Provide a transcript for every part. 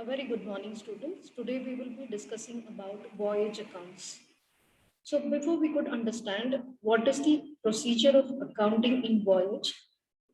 A very good morning, students. Today we will be discussing about voyage accounts. So before we could understand what is the procedure of accounting in voyage,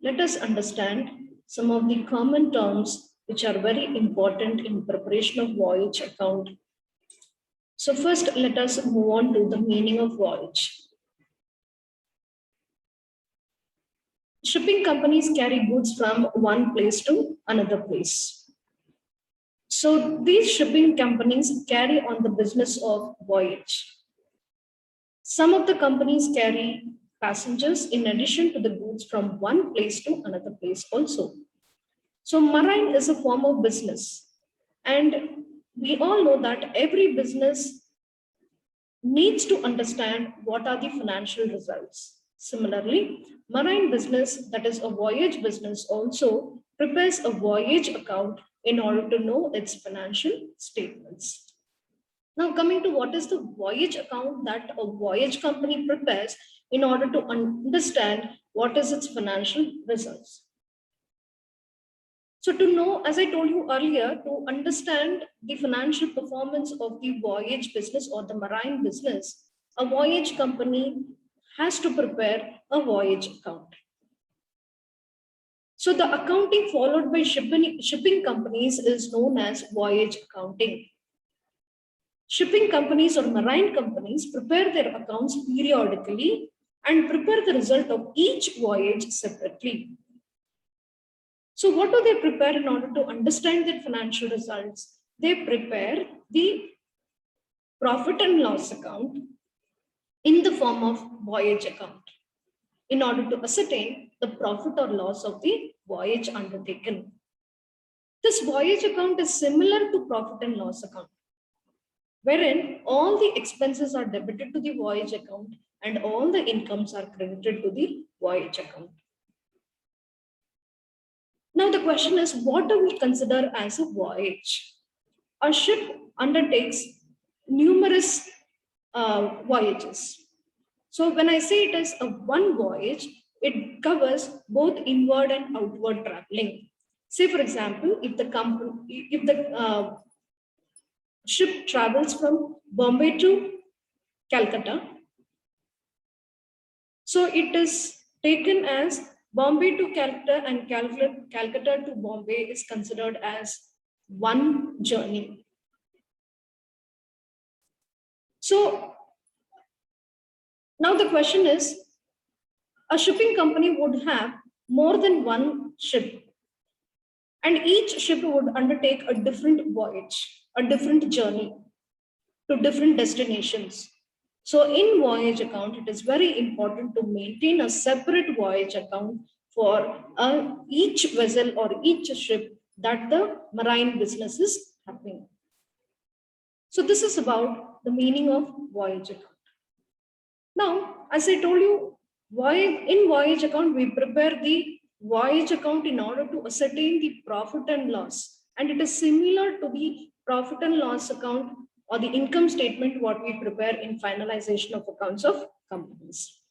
let us understand some of the common terms which are very important in preparation of voyage account. So first, let us move on to the meaning of voyage. Shipping companies carry goods from one place to another place. So these shipping companies carry on the business of voyage. Some of the companies carry passengers in addition to the goods from one place to another place also. So marine is a form of business. And we all know that every business needs to understand what are the financial results. Similarly, marine business, that is a voyage business, also prepares a voyage account in order to know its financial statements. Now, coming to what is the voyage account that a voyage company prepares in order to understand what is its financial results. So, to know, as I told you earlier, to understand the financial performance of the voyage business or the marine business, a voyage company has to prepare a voyage account. So, the accounting followed by shipping companies is known as voyage accounting. Shipping companies or marine companies prepare their accounts periodically and prepare the result of each voyage separately. So, what do they prepare in order to understand their financial results? They prepare the profit and loss account in the form of voyage account in order to ascertain the profit or loss of the voyage undertaken. This voyage account is similar to profit and loss account, wherein all the expenses are debited to the voyage account and all the incomes are credited to the voyage account. Now the question is, what do we consider as a voyage? A ship undertakes numerous voyages. So when I say it is a one voyage, it covers both inward and outward traveling. Say for example, if the ship travels from Bombay to Calcutta, so it is taken as Bombay to Calcutta and Calcutta to Bombay is considered as one journey. So now the question is, a shipping company would have more than one ship, and each ship would undertake a different voyage, a different journey to different destinations. So in voyage account, it is very important to maintain a separate voyage account for each vessel or each ship that the marine business is happening. So this is about the meaning of voyage account. Now, as I told you, in voyage account, we prepare the voyage account in order to ascertain the profit and loss. And it is similar to the profit and loss account or the income statement what we prepare in finalization of accounts of companies.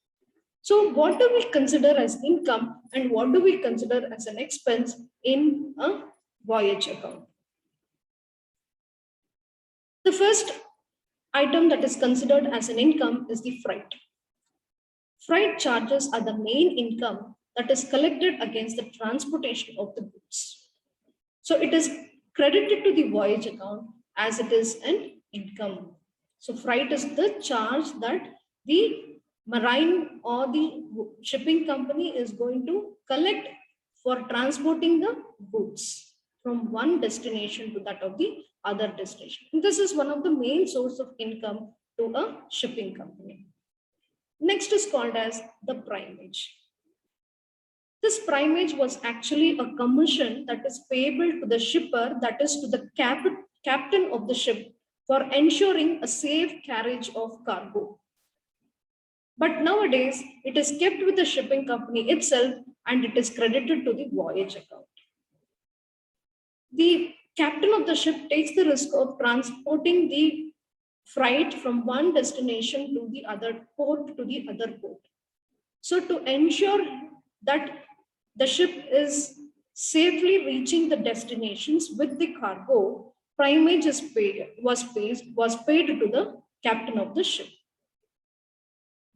So what do we consider as income and what do we consider as an expense in a voyage account? The first item that is considered as an income is the freight. Freight charges are the main income that is collected against the transportation of the goods. So it is credited to the voyage account as it is an income. So freight is the charge that the marine or the shipping company is going to collect for transporting the goods from one destination to that of the other destination. And this is one of the main source of income to a shipping company. Next is called as the primage. This primage was actually a commission that is payable to the shipper, that is to the captain of the ship, for ensuring a safe carriage of cargo. But nowadays, it is kept with the shipping company itself and it is credited to the voyage account. The captain of the ship takes the risk of transporting the freight from one destination to the other port to the other port. So to ensure that the ship is safely reaching the destinations with the cargo, primage was paid to the captain of the ship.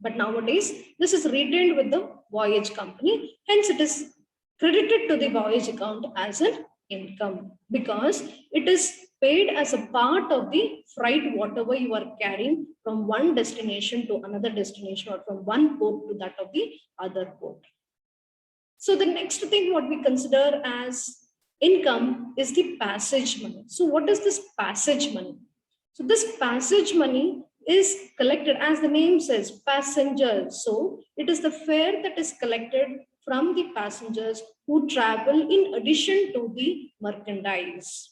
But nowadays, this is retained with the voyage company. Hence, it is credited to the voyage account as an income because it is paid as a part of the freight, whatever you are carrying from one destination to another destination or from one port to that of the other port. So the next thing what we consider as income is the passage money. So what is this passage money? So this passage money is collected, as the name says, passengers. So it is the fare that is collected from the passengers who travel in addition to the merchandise.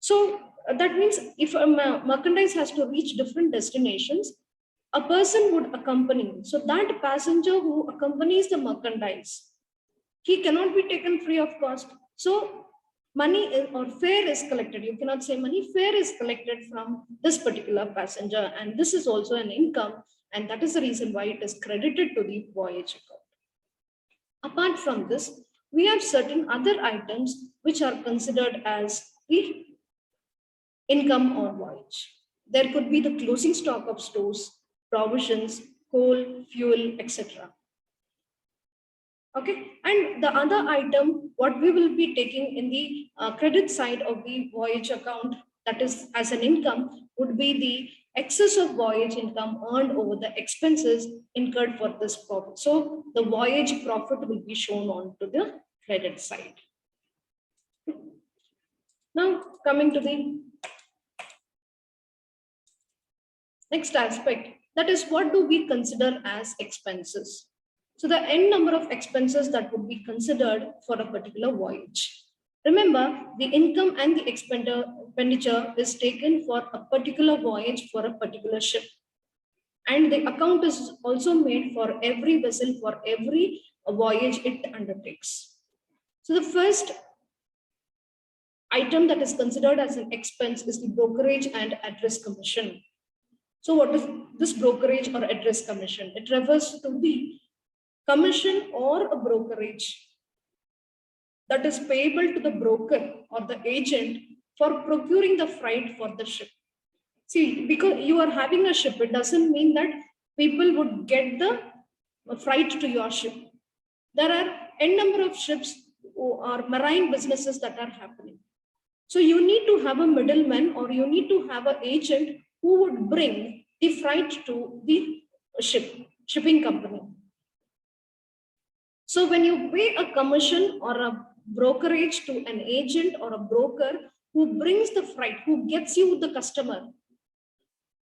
So that means if a merchandise has to reach different destinations, a person would accompany. So that passenger who accompanies the merchandise, he cannot be taken free of cost. So money or fare is collected. You cannot say money, fare is collected from this particular passenger. And this is also an income. And that is the reason why it is credited to the voyage account. Apart from this, we have certain other items which are considered as the income on voyage. There could be the closing stock of stores, provisions, coal, fuel, etc. Okay, and the other item, what we will be taking in the credit side of the voyage account, that is as an income, would be the excess of voyage income earned over the expenses incurred for this profit. So the voyage profit will be shown on to the credit side. Now coming to the next aspect, that is what do we consider as expenses? So the n number of expenses that would be considered for a particular voyage. Remember, the income and the expenditure is taken for a particular voyage for a particular ship. And the account is also made for every vessel, for every voyage it undertakes. So the first item that is considered as an expense is the brokerage and address commission. So what is this brokerage or address commission? It refers to the commission or a brokerage that is payable to the broker or the agent for procuring the freight for the ship. See, because you are having a ship, it doesn't mean that people would get the freight to your ship. There are n number of ships or marine businesses that are happening. So you need to have a middleman or you need to have an agent who would bring the freight to the shipping company. So when you pay a commission or a brokerage to an agent or a broker who brings the freight, who gets you the customer,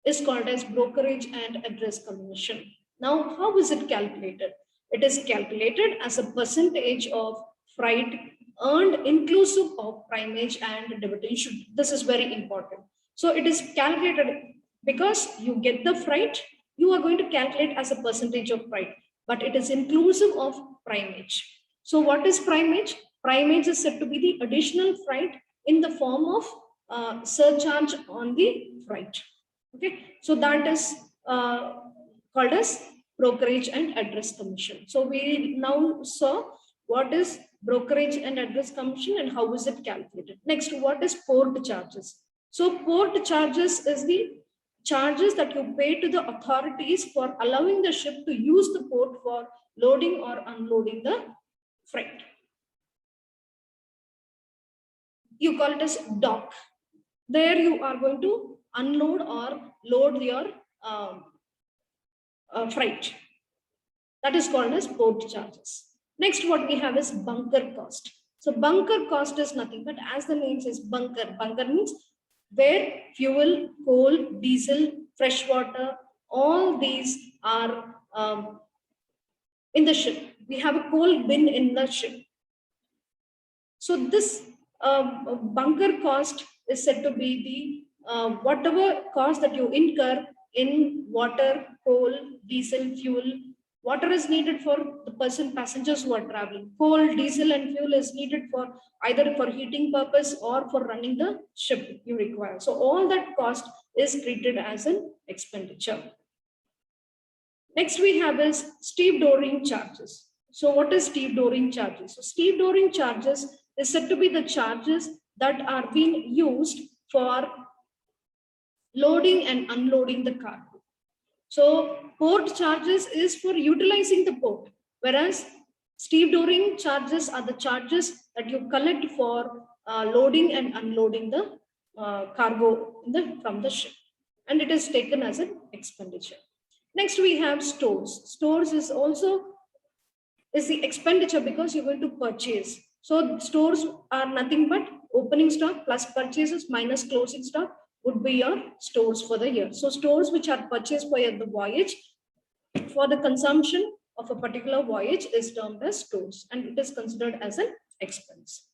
is called as brokerage and address commission. Now, how is it calculated? It is calculated as a percentage of freight earned inclusive of primage and dividend. This is very important. So it is calculated because you get the freight, you are going to calculate as a percentage of freight, but it is inclusive of primage. So what is primage? Primage is said to be the additional freight in the form of surcharge on the freight. Okay, so that is called as brokerage and address commission. So we now saw what is brokerage and address commission and how is it calculated. Next, what is port charges? So port charges is the charges that you pay to the authorities for allowing the ship to use the port for loading or unloading the freight. You call it as dock. There you are going to unload or load your freight. That is called as port charges. Next, what we have is bunker cost. So bunker cost is nothing but, as the name says, bunker. Bunker means where fuel, coal, diesel, fresh water, all these are in the ship. We have a coal bin in the ship. So this bunker cost is said to be the whatever cost that you incur in water, coal, diesel, fuel. Water is needed for the passengers who are traveling. Coal, diesel, and fuel is needed for either for heating purpose or for running the ship you require. So all that cost is treated as an expenditure. Next we have is stevedoring charges. So what is stevedoring charges? So stevedoring charges is said to be the charges that are being used for loading and unloading the cargo. So port charges is for utilizing the port, whereas stevedoring charges are the charges that you collect for loading and unloading the cargo from the ship, and it is taken as an expenditure. Next, we have stores. Stores is also the expenditure because you're going to purchase. So stores are nothing but opening stock plus purchases minus closing stock would be your stores for the year. So stores which are purchased for the voyage for the consumption of a particular voyage is termed as stores, and it is considered as an expense.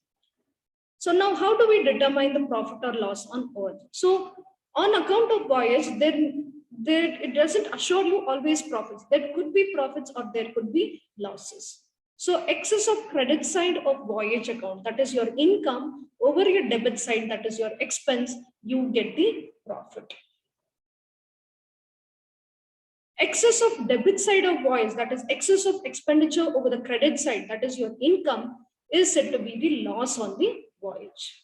So now how do we determine the profit or loss on voyage? So on account of voyage, then it doesn't assure you always profits. There could be profits or there could be losses. So excess of credit side of voyage account, that is your income, over your debit side, that is your expense, you get the profit. Excess of debit side of voyage, that is excess of expenditure over the credit side, that is your income, is said to be the loss on the voyage.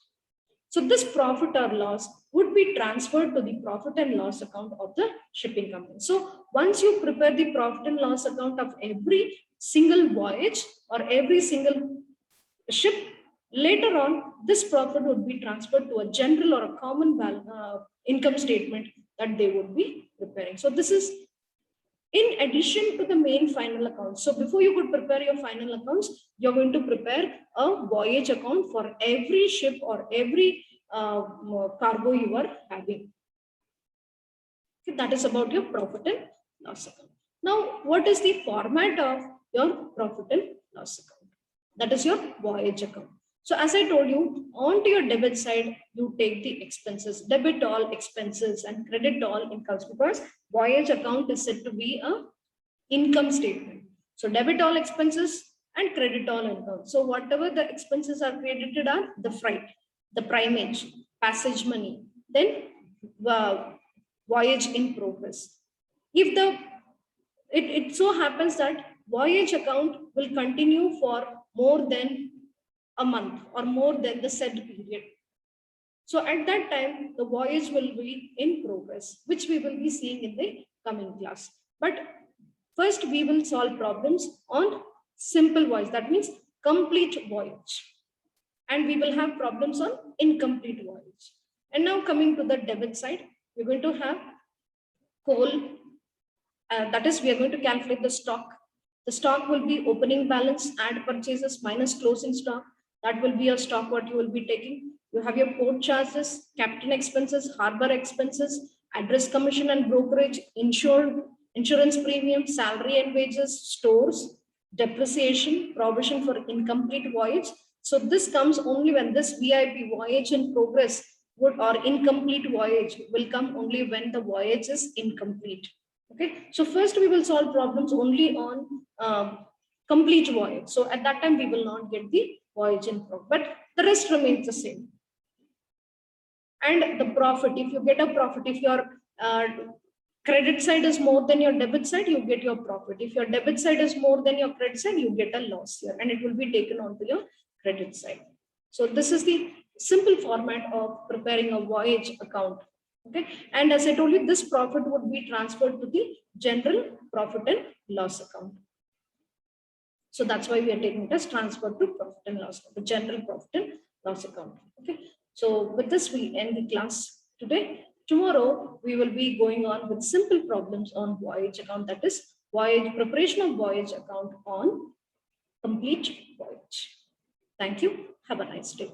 So this profit or loss would be transferred to the profit and loss account of the shipping company. So once you prepare the profit and loss account of every single voyage or every single ship, later on this profit would be transferred to a general or a common income statement that they would be preparing. So this is in addition to the main final accounts. So before you could prepare your final accounts, you're going to prepare a voyage account for every ship or every cargo you are having. Okay, that is about your profit and loss account. Now, what is the format of your profit and loss account? That is your voyage account. So as I told you, onto your debit side, you take the expenses, debit all expenses and credit all incomes, because voyage account is said to be a income statement. So debit all expenses and credit all income. So whatever the expenses are credited are the freight, the primage, passage money, then voyage in progress. If it so happens that voyage account will continue for more than a month or more than the said period. So at that time, the voyage will be in progress, which we will be seeing in the coming class. But first, we will solve problems on simple voyage, that means complete voyage. And we will have problems on incomplete voyage. And now coming to the debit side, we're going to have coal. That is, we are going to calculate the stock. The stock will be opening balance, add purchases minus closing stock. That will be your stock what you will be taking. You have your port charges, captain expenses, harbor expenses, address commission and brokerage, insurance premium, salary and wages, stores, depreciation, provision for incomplete voyage. So this comes only when this VIP, voyage in progress, would or incomplete voyage will come only when the voyage is incomplete. Okay, so first we will solve problems only on complete voyage. So at that time we will not get the voyage in progress, but the rest remains the same. And the profit, if you get a profit, if your credit side is more than your debit side, you get your profit. If your debit side is more than your credit side, you get a loss here, and it will be taken onto your credit side. So this is the simple format of preparing a voyage account. Okay, and as I told you, this profit would be transferred to the general profit and loss account. So that's why we are taking it as transfer to profit and loss, the general profit and loss account. Okay, so with this we end the class today. Tomorrow we will be going on with simple problems on voyage account, that is voyage preparation of voyage account on complete voyage. Thank you. Have a nice day.